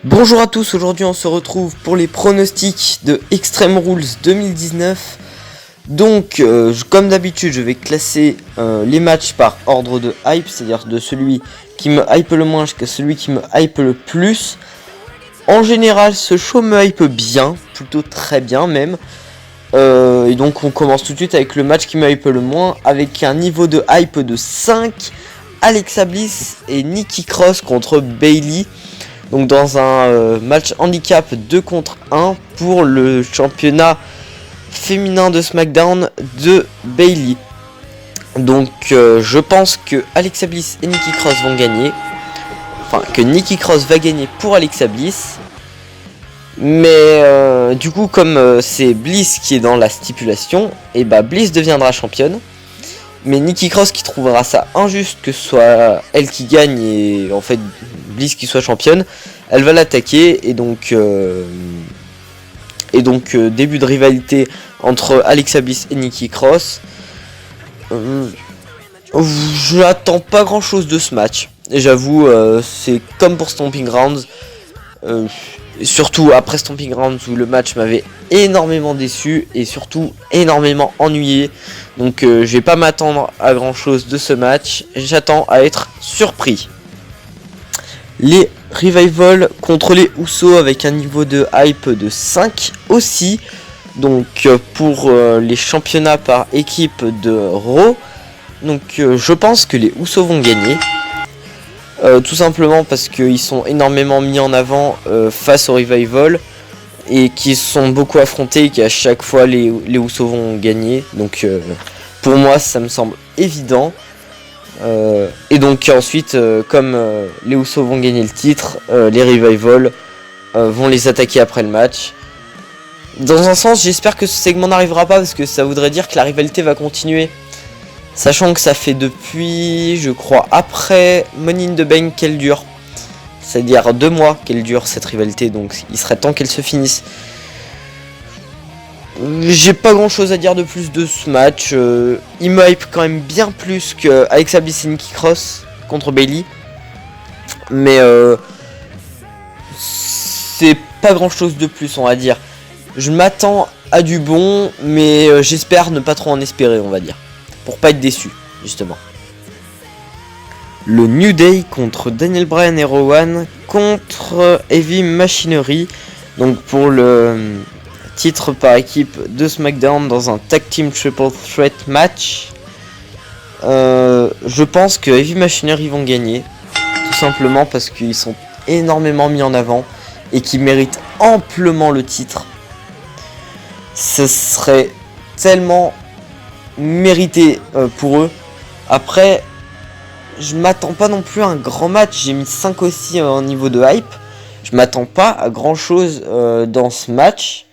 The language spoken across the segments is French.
Bonjour à tous, aujourd'hui on se retrouve pour les pronostics de Extreme Rules 2019. Donc comme d'habitude je vais classer les matchs par ordre de hype, c'est-à-dire de celui qui me hype le moins jusqu'à celui qui me hype le plus. En général ce show me hype bien, plutôt très bien même. Et donc on commence tout de suite avec le match qui me hype le moins, avec un niveau de hype de 5, Alexa Bliss et Nikki Cross contre Bayley. Donc dans un match handicap 2 contre 1 pour le championnat féminin de SmackDown de Bayley. Donc je pense que Alexa Bliss et Nikki Cross vont gagner. Enfin que Nikki Cross va gagner pour Alexa Bliss. Mais du coup comme c'est Bliss qui est dans la stipulation, et bah Bliss deviendra championne. Mais Nikki Cross qui trouvera ça injuste que ce soit elle qui gagne et en fait Bliss qui soit championne, elle va l'attaquer et donc début de rivalité entre Alexa Bliss et Nikki Cross. Je n'attends pas grand chose de ce match et j'avoue c'est comme pour Stomping Grounds, surtout après Stomping Grounds où le match m'avait énormément déçu et surtout énormément ennuyé. Donc je vais pas m'attendre à grand chose de ce match, j'attends à être surpris. Les Revival contre les Usos avec un niveau de hype de 5 aussi. Donc pour les championnats par équipe de Raw. Donc je pense que les Usos vont gagner. Tout simplement parce qu'ils sont énormément mis en avant face au Revival. Et qui sont beaucoup affrontés et qu'à chaque fois les Usos vont gagner. Donc pour moi ça me semble évident. Et donc ensuite comme les Usos vont gagner le titre, les Revival vont les attaquer après le match. Dans un sens j'espère que ce segment n'arrivera pas parce que ça voudrait dire que la rivalité va continuer. Sachant que ça fait depuis, je crois, après Money in the Bank qu'elle dure. C'est-à-dire 2 mois qu'elle dure cette rivalité, donc il serait temps qu'elle se finisse. J'ai pas grand chose à dire de plus de ce match. Il me hype quand même bien plus que Alexa Bliss et Nikki Cross contre Bayley. Mais c'est pas grand chose de plus, on va dire. Je m'attends à du bon, mais j'espère ne pas trop en espérer, on va dire. Pour pas être déçu, justement. Le New Day contre Daniel Bryan et Rowan contre Heavy Machinery. Donc pour le titre par équipe de SmackDown dans un Tag Team Triple Threat match. Je pense que Heavy Machinery vont gagner. Tout simplement parce qu'ils sont énormément mis en avant et qu'ils méritent amplement le titre. Ce serait tellement mérité pour eux. Après, je m'attends pas non plus à un grand match. J'ai mis 5 aussi en niveau de hype. Je m'attends pas à grand chose dans ce match.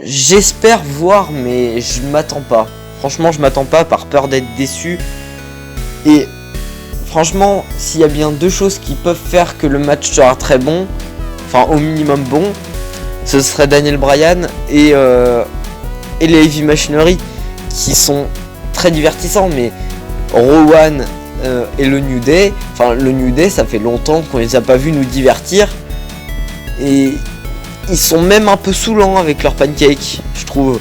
J'espère voir, mais je m'attends pas. Franchement, je m'attends pas par peur d'être déçu. Et franchement, s'il y a bien 2 choses qui peuvent faire que le match sera très bon, enfin au minimum bon, ce serait Daniel Bryan et les Heavy Machinery qui sont très divertissants, mais Rowan et le New Day, enfin le New Day ça fait longtemps qu'on les a pas vus nous divertir et ils sont même un peu saoulants avec leur pancake, je trouve.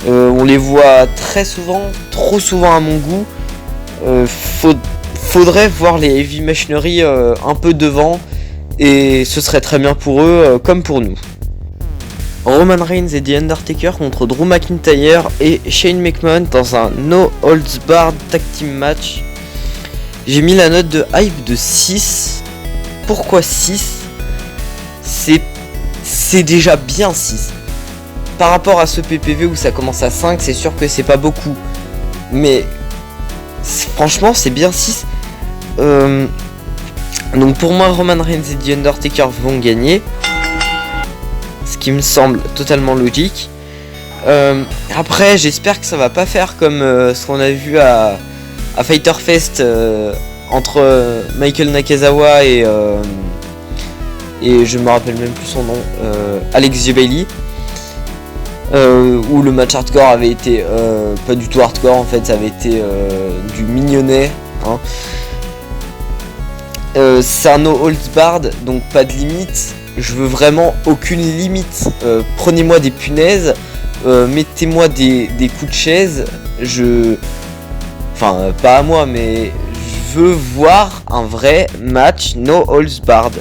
On les voit très souvent, trop souvent à mon goût. Faudrait voir les Heavy Machinery un peu devant et ce serait très bien pour eux comme pour nous. Roman Reigns et The Undertaker contre Drew McIntyre et Shane McMahon dans un No Holds Barred Tag Team match. J'ai mis la note de hype de 6. Pourquoi 6 ? C'est déjà bien 6. Par rapport à ce PPV où ça commence à 5, c'est sûr que c'est pas beaucoup. Mais franchement c'est bien 6. Donc pour moi Roman Reigns et The Undertaker vont gagner. Ce qui me semble totalement logique. Après j'espère que ça va pas faire comme ce qu'on a vu à Fighter Fest entre Michael Nakazawa et je me rappelle même plus son nom, Alex Bayley, où le match hardcore avait été pas du tout hardcore en fait, ça avait été du mignonnet hein. C'est un no holds barred, donc pas de limite. Je veux vraiment aucune limite. Prenez-moi des punaises, mettez-moi des coups de chaise. Enfin, pas à moi, mais je veux voir un vrai match no holds barred.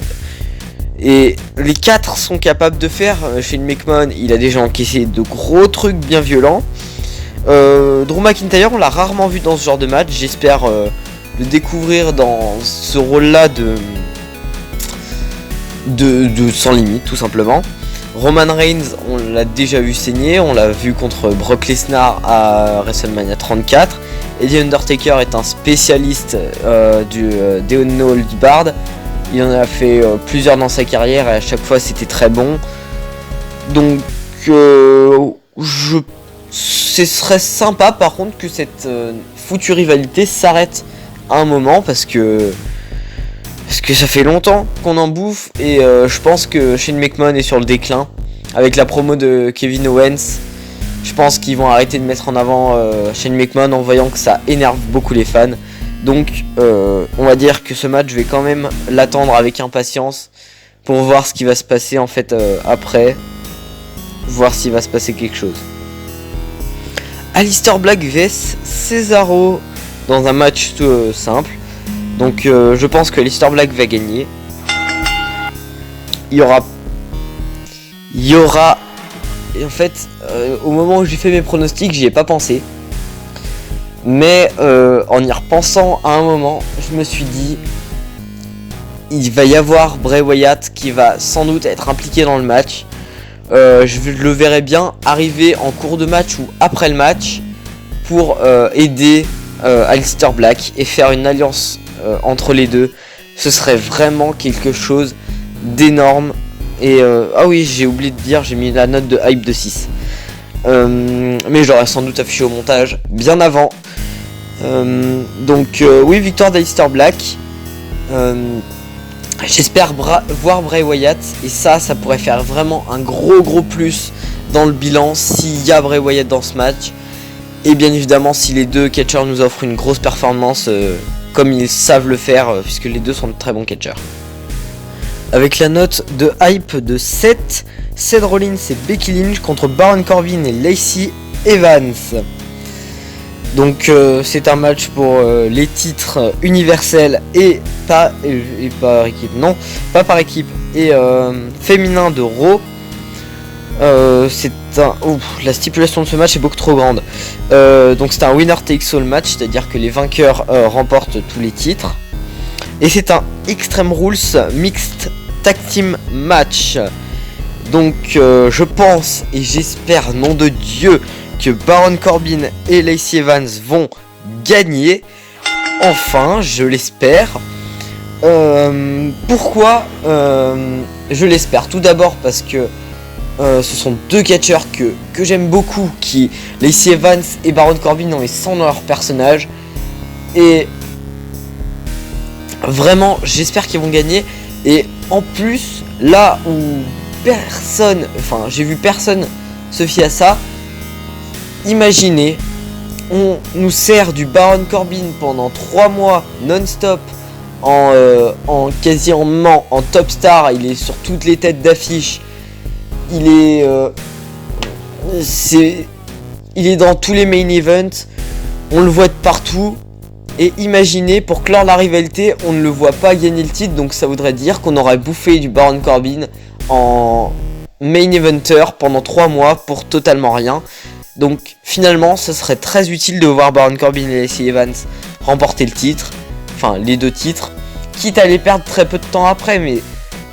Et les 4 sont capables de faire. Shane McMahon, il a déjà encaissé de gros trucs bien violents. Drew McIntyre, on l'a rarement vu dans ce genre de match. J'espère le découvrir dans ce rôle-là de sans limite, tout simplement. Roman Reigns, on l'a déjà vu saigner. On l'a vu contre Brock Lesnar à WrestleMania 34. Et The Undertaker est un spécialiste des no holds barred. Il en a fait plusieurs dans sa carrière et à chaque fois c'était très bon. Donc ce serait sympa par contre que cette foutue rivalité s'arrête à un moment parce que ça fait longtemps qu'on en bouffe et je pense que Shane McMahon est sur le déclin. Avec la promo de Kevin Owens, je pense qu'ils vont arrêter de mettre en avant Shane McMahon en voyant que ça énerve beaucoup les fans. Donc on va dire que ce match, je vais quand même l'attendre avec impatience pour voir ce qui va se passer en fait après. Voir s'il va se passer quelque chose. Aleister Black vs Cesaro dans un match simple. Donc je pense que Aleister Black va gagner. Il y aura... Et en fait, au moment où j'ai fait mes pronostics, j'y ai pas pensé. Mais en y repensant à un moment, je me suis dit, il va y avoir Bray Wyatt qui va sans doute être impliqué dans le match. Je le verrai bien arriver en cours de match ou après le match pour aider Aleister Black et faire une alliance entre les deux. Ce serait vraiment quelque chose d'énorme. Et ah oui, j'ai oublié de dire, j'ai mis la note de hype de 6. Mais j'aurais sans doute affiché au montage bien avant. Donc oui, victoire d'Aleister Black. J'espère voir Bray Wyatt. Et ça pourrait faire vraiment un gros plus dans le bilan s'il y a Bray Wyatt dans ce match. Et bien évidemment si les deux catcheurs nous offrent une grosse performance comme ils savent le faire puisque les deux sont de très bons catcheurs. Avec la note de hype de 7, Seth Rollins et Becky Lynch contre Baron Corbin et Lacey Evans. Donc c'est un match pour les titres universels et pas par équipe, non, pas par équipe et féminin de Raw. La stipulation de ce match est beaucoup trop grande. Donc c'est un winner takes all match, c'est-à-dire que les vainqueurs remportent tous les titres. Et c'est un Extreme Rules Mixed Tag Team Match. Donc je pense et j'espère, nom de Dieu, que Baron Corbin et Lacey Evans vont gagner. Enfin, je l'espère. Pourquoi je l'espère? Tout d'abord parce que ce sont deux catcheurs que j'aime beaucoup, Lacey Evans et Baron Corbin ont les 100 dans leur personnage. Et vraiment, j'espère qu'ils vont gagner. Et en plus, là où j'ai vu personne se fier à ça. Imaginez, on nous sert du Baron Corbin pendant 3 mois non-stop quasiment en top star. Il est sur toutes les têtes d'affiche. Il est dans tous les main events. On le voit de partout. Et imaginez, pour clore la rivalité, on ne le voit pas gagner le titre. Donc ça voudrait dire qu'on aurait bouffé du Baron Corbin en main eventer pendant 3 mois pour totalement rien. Donc finalement, ce serait très utile de voir Baron Corbin et Lacey Evans remporter le titre. Enfin, les deux titres. Quitte à les perdre très peu de temps après. Mais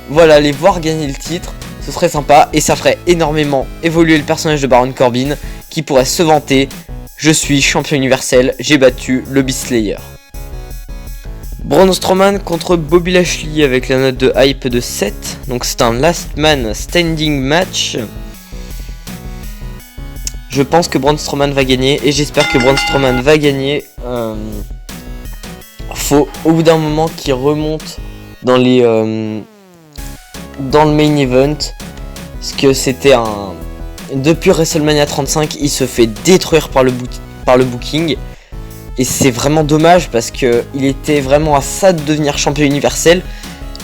voilà, les voir gagner le titre, ce serait sympa. Et ça ferait énormément évoluer le personnage de Baron Corbin, qui pourrait se vanter: je suis champion universel, j'ai battu le Beast Slayer. Braun Strowman contre Bobby Lashley avec la note de hype de 7. Donc c'est un last man standing match. Je pense que Braun Strowman va gagner et j'espère que Braun Strowman va gagner. Faut au bout d'un moment qu'il remonte dans le main event, parce que c'était depuis WrestleMania 35, il se fait détruire par le booking. Et c'est vraiment dommage parce que il était vraiment à ça de devenir champion universel.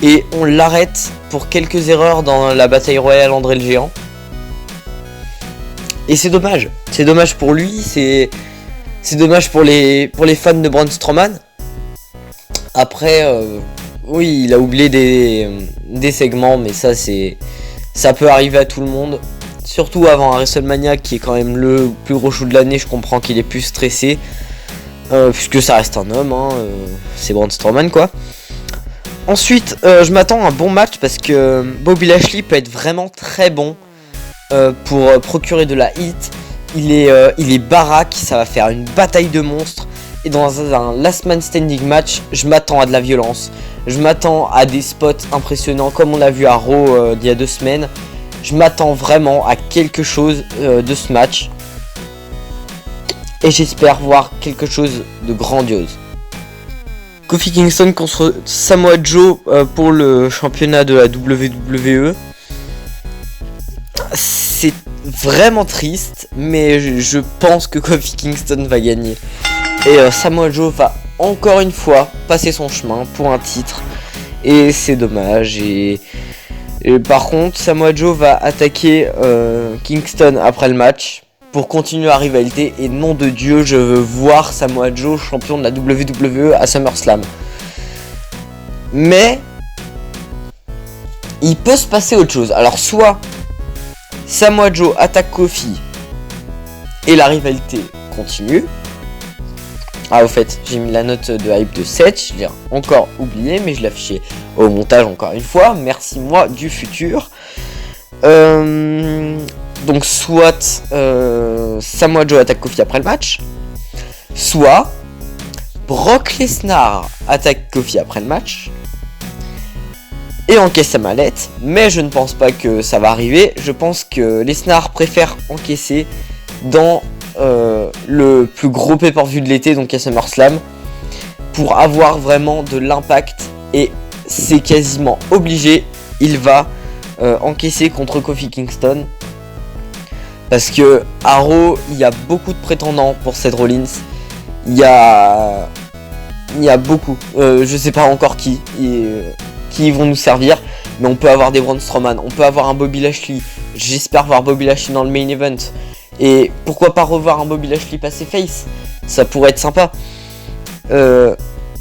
Et on l'arrête pour quelques erreurs dans la bataille royale André le Géant. Et c'est dommage. C'est dommage pour lui. C'est dommage pour les fans de Braun Strowman. Après, oui, il a oublié des segments, mais ça peut arriver à tout le monde. Surtout avant un WrestleMania qui est quand même le plus gros show de l'année, je comprends qu'il est plus stressé. Puisque ça reste un homme, hein, c'est Braun Strowman quoi. Ensuite, je m'attends à un bon match parce que Bobby Lashley peut être vraiment très bon pour procurer de la hit. Il est baraque, ça va faire une bataille de monstres. Et dans un last man standing match, je m'attends à de la violence. Je m'attends à des spots impressionnants comme on a vu à Raw il y a 2 semaines. Je m'attends vraiment à quelque chose de ce match. Et j'espère voir quelque chose de grandiose. Kofi Kingston contre Samoa Joe pour le championnat de la WWE. C'est vraiment triste, mais je pense que Kofi Kingston va gagner. Et Samoa Joe va encore une fois passer son chemin pour un titre. Et c'est dommage. Et par contre, Samoa Joe va attaquer Kingston après le match pour continuer la rivalité. Et nom de Dieu, je veux voir Samoa Joe champion de la WWE à SummerSlam. Mais il peut se passer autre chose. Alors soit Samoa Joe attaque Kofi et la rivalité continue. Ah au fait, j'ai mis la note de hype de 7, je l'ai encore oublié, mais je l'ai affiché au montage encore une fois. Merci moi du futur. Donc soit Samoa Joe attaque Kofi après le match, soit Brock Lesnar attaque Kofi après le match et encaisse sa mallette. Mais je ne pense pas que ça va arriver. Je pense que Lesnar préfère encaisser dans le plus gros pay-per-view de l'été, donc à SummerSlam, pour avoir vraiment de l'impact. Et c'est quasiment obligé, il va encaisser contre Kofi Kingston. Parce que à Raw, il y a beaucoup de prétendants pour Seth Rollins. Il y a beaucoup, je sais pas encore qui vont nous servir. Mais on peut avoir des Braun Strowman, on peut avoir un Bobby Lashley. J'espère voir Bobby Lashley dans le main event. Et pourquoi pas revoir un Bobby Lashley passer face, ça pourrait être sympa.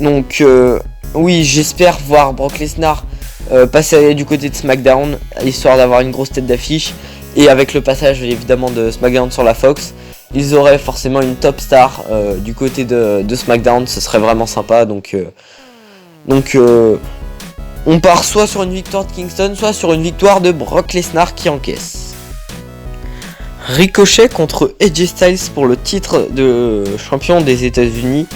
Donc oui, j'espère voir Brock Lesnar passer du côté de SmackDown, histoire d'avoir une grosse tête d'affiche. Et avec le passage évidemment de SmackDown sur la Fox, ils auraient forcément une top star du côté de SmackDown, ce serait vraiment sympa. Donc on part soit sur une victoire de Kingston, soit sur une victoire de Brock Lesnar qui encaisse. Ricochet contre AJ Styles pour le titre de champion des États-Unis.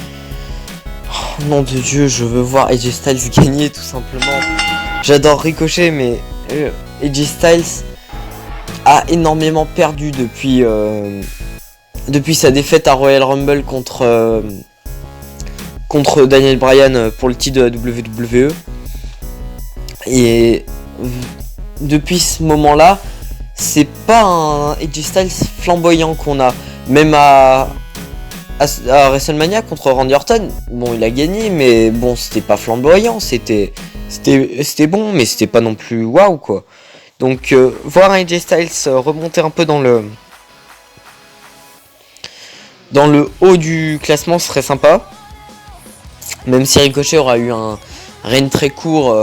Oh, nom de Dieu, je veux voir AJ Styles gagner tout simplement. J'adore Ricochet, mais AJ Styles a énormément perdu depuis sa défaite à Royal Rumble contre Daniel Bryan pour le titre de la WWE. Et depuis ce moment-là, c'est pas un AJ Styles flamboyant qu'on a. Même à WrestleMania contre Randy Orton, bon il a gagné, mais bon c'était pas flamboyant, c'était bon, mais c'était pas non plus waouh quoi. Donc voir un AJ Styles remonter un peu dans le haut du classement serait sympa. Même si Ricochet aura eu un règne très court,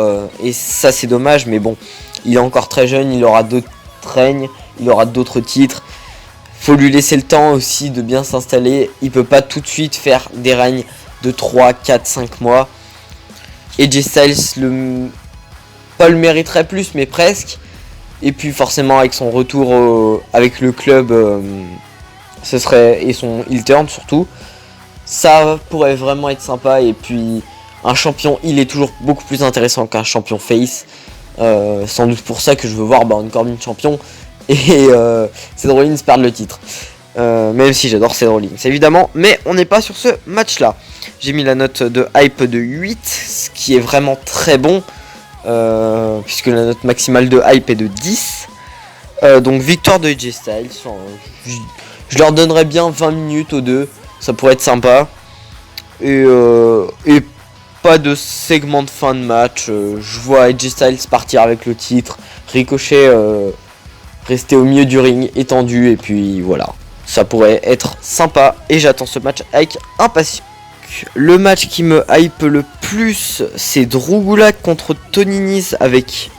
et ça c'est dommage, mais bon, il est encore très jeune, il aura d'autres règnes, il aura d'autres titres. Faut lui laisser le temps aussi de bien s'installer. Il peut pas tout de suite faire des règnes de 3, 4, 5 mois. AJ Styles pas le mériterait plus, mais presque. Et puis forcément avec son retour avec le club, ce serait, et son heel turn surtout, ça pourrait vraiment être sympa. Et puis un champion il est toujours beaucoup plus intéressant qu'un champion face. Sans doute pour ça que je veux voir Baron Corbin champion et Seth Rollins perdre le titre. Même si j'adore Seth Rollins évidemment, mais on n'est pas sur ce match là. J'ai mis la note de hype de 8, ce qui est vraiment très bon, puisque la note maximale de hype est de 10. Donc victoire de AJ Styles. Je leur donnerais bien 20 minutes aux deux, ça pourrait être sympa. Et pas de segment de fin de match. Je vois AJ Styles partir avec le titre, Ricochet rester au milieu du ring étendu, et puis voilà, ça pourrait être sympa et j'attends ce match avec impatience. Le match qui me hype le plus, c'est Drew Gulak contre Tony Nese avec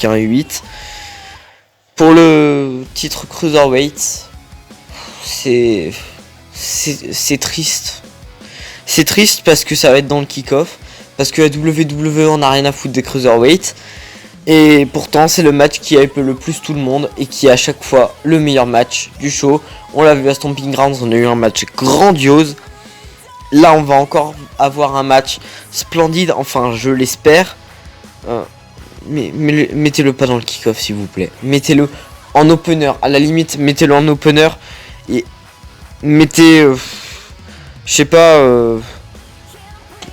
un 8 pour le titre Cruiserweight. C'est triste. C'est triste parce que ça va être dans le kick-off, parce que la WWE en a rien à foutre des Cruiserweight. Et pourtant c'est le match qui hype le plus tout le monde et qui est à chaque fois le meilleur match du show. On l'a vu à Stomping Grounds, on a eu un match grandiose. Là on va encore avoir un match splendide, enfin je l'espère. Mais mettez-le pas dans le kick-off s'il vous plaît. Mettez-le en opener, à la limite mettez-le en opener. Et mettez... je sais pas...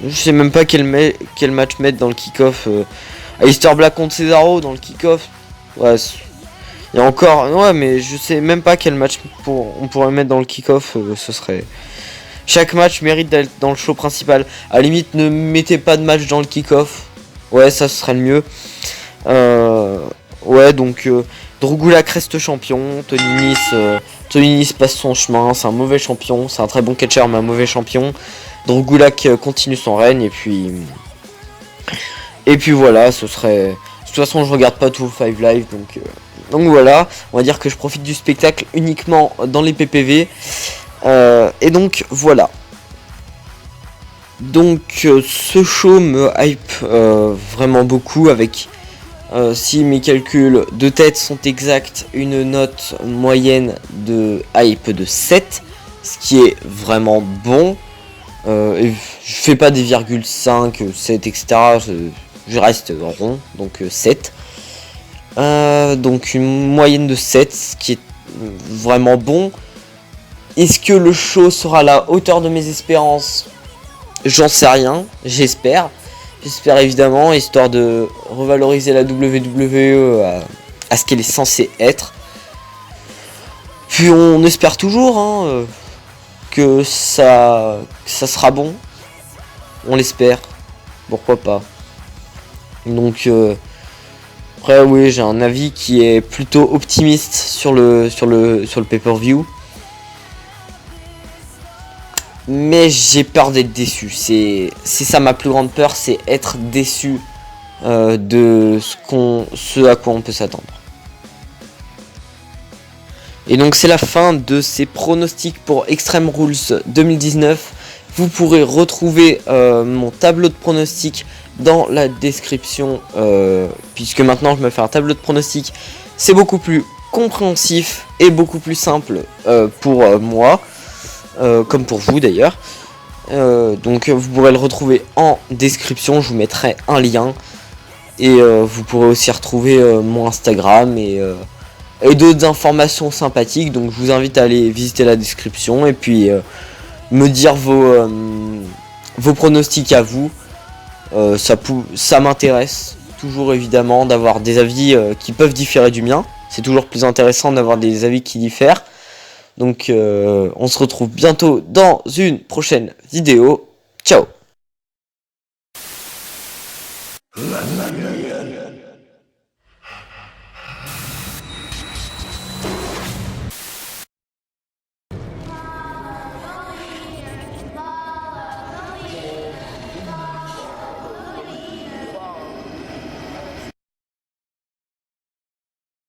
je sais même pas quel match mettre dans le kick-off. Aleister Black contre Cesaro dans le kick-off. Ouais, il y a encore... Ouais, mais je sais même pas quel match on pourrait mettre dans le kick-off. Ce serait... Chaque match mérite d'être dans le show principal. À la limite, ne mettez pas de match dans le kick-off. Ouais, ça ce serait le mieux. Ouais, donc... Drew Gulak reste champion. Tony Nese passe son chemin. C'est un mauvais champion. C'est un très bon catcher, mais un mauvais champion. Drew Gulak continue son règne. Et puis voilà, ce serait... De toute façon, je regarde pas tout le 5 Live, donc voilà. On va dire que je profite du spectacle uniquement dans les PPV. Et donc voilà. Donc ce show me hype vraiment beaucoup avec, si mes calculs de tête sont exacts, une note moyenne de hype de 7, ce qui est vraiment bon. Et je fais pas des virgules 5, 7, etc. Je reste rond, donc 7. Donc une moyenne de 7, ce qui est vraiment bon. Est-ce que le show sera à la hauteur de mes espérances? J'en sais rien, j'espère. J'espère évidemment, histoire de revaloriser la WWE à ce qu'elle est censée être. Puis on espère toujours que ça sera bon. On l'espère, pourquoi pas. Donc après oui, j'ai un avis qui est plutôt optimiste sur le pay-per-view. Mais j'ai peur d'être déçu. C'est ça ma plus grande peur, c'est être déçu de ce à quoi on peut s'attendre. Et donc c'est la fin de ces pronostics pour Extreme Rules 2019. Vous pourrez retrouver mon tableau de pronostics dans la description, puisque maintenant je me fais un tableau de pronostics. C'est beaucoup plus compréhensif et beaucoup plus simple pour moi. Comme pour vous d'ailleurs. Donc vous pourrez le retrouver en description, je vous mettrai un lien. Et vous pourrez aussi retrouver mon Instagram et d'autres informations sympathiques. Donc je vous invite à aller visiter la description et puis me dire vos pronostics à vous. Ça m'intéresse toujours évidemment d'avoir des avis qui peuvent différer du mien. C'est toujours plus intéressant d'avoir des avis qui diffèrent. Donc on se retrouve bientôt dans une prochaine vidéo. Ciao!